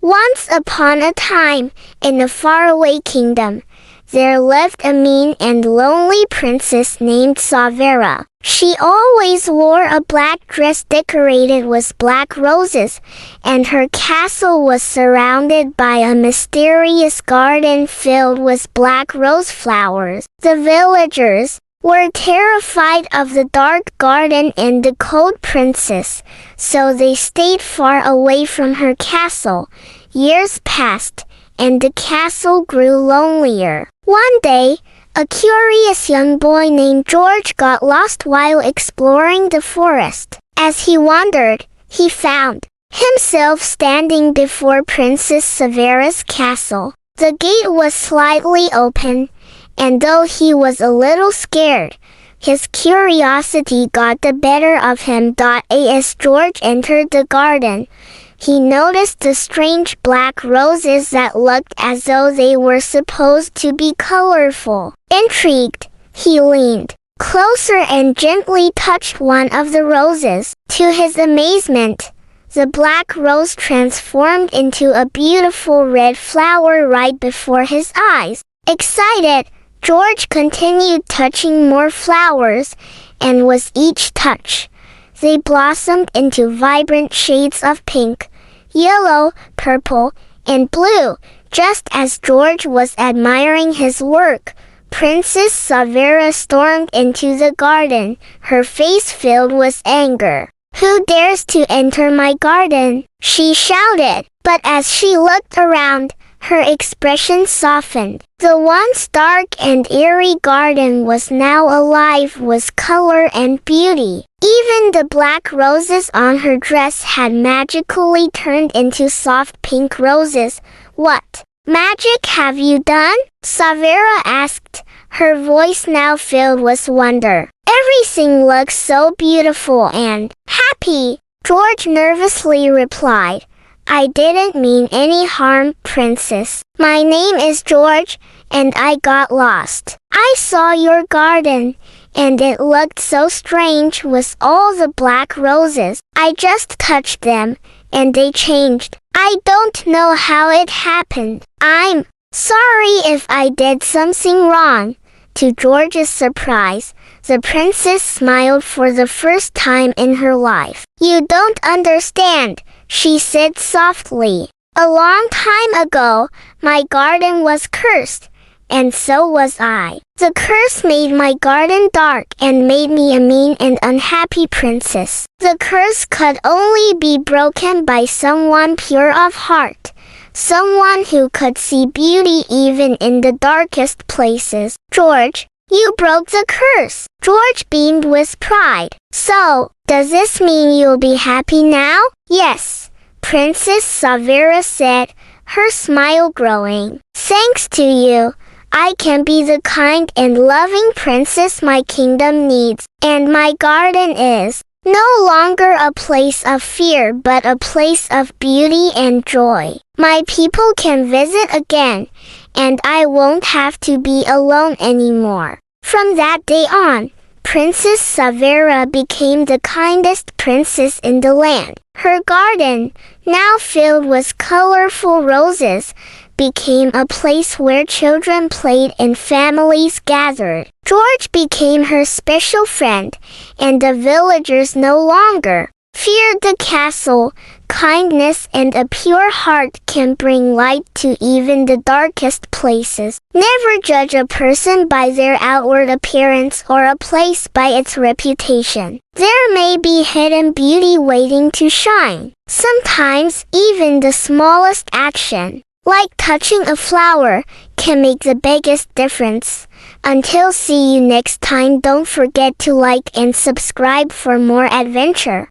Once upon a time, in a faraway kingdom, there lived a mean and lonely princess named Saverah. She always wore a black dress decorated with black roses, and her castle was surrounded by a mysterious garden filled with black rose flowers. The villagers were terrified of the dark garden and the cold princess, so they stayed far away from her castle. Years passed, and the castle grew lonelier. One day, a curious young boy named George got lost while exploring the forest. As he wandered, he found himself standing before Princess Saverah's castle. The gate was slightly open, and though he was a little scared, his curiosity got the better of him. As George entered the garden, he noticed the strange black roses that looked as though they were supposed to be colorful. Intrigued, he leaned closer and gently touched one of the roses. To his amazement, the black rose transformed into a beautiful red flower right before his eyes. Excited, George continued touching more flowers, and with each touch, they blossomed into vibrant shades of pink, yellow, purple, and blue. Just as George was admiring his work, Princess Saverah stormed into the garden, her face filled with anger. "Who dares to enter my garden?" she shouted. But as she looked around, her expression softened. The once dark and eerie garden was now alive with color and beauty. Even the black roses on her dress had magically turned into soft pink roses. "What magic have you done?" Saverah asked, her voice now filled with wonder. "Everything looks so beautiful and happy," George nervously replied. "I didn't mean any harm, Princess. My name is George, and I got lost. I saw your garden, and it looked so strange with all the black roses. I just touched them, and they changed. I don't know how it happened. I'm sorry if I did something wrong." To George's surprise, the princess smiled for the first time in her life. "You don't understand," she said softly. "A long time ago, my garden was cursed, and so was I. The curse made my garden dark and made me a mean and unhappy princess. The curse could only be broken by someone pure of heart, someone who could see beauty even in the darkest places." "George, you broke the curse." George beamed with pride. "So, does this mean you'll be happy now?" "Yes," Princess Saverah said, her smile growing. "Thanks to you, I can be the kind and loving princess my kingdom needs, and my garden is no longer a place of fear but a place of beauty and joy. My people can visit again, and I won't have to be alone anymore." From that day on, Princess Saverah became the kindest princess in the land. Her garden, now filled with colorful roses, became a place where children played and families gathered. George became her special friend, and the villagers no longer feared the castle. Kindness and a pure heart can bring light to even the darkest places. Never judge a person by their outward appearance or a place by its reputation. There may be hidden beauty waiting to shine. Sometimes even the smallest action, like touching a flower, can make the biggest difference. Until see you next time, don't forget to like and subscribe for more adventure.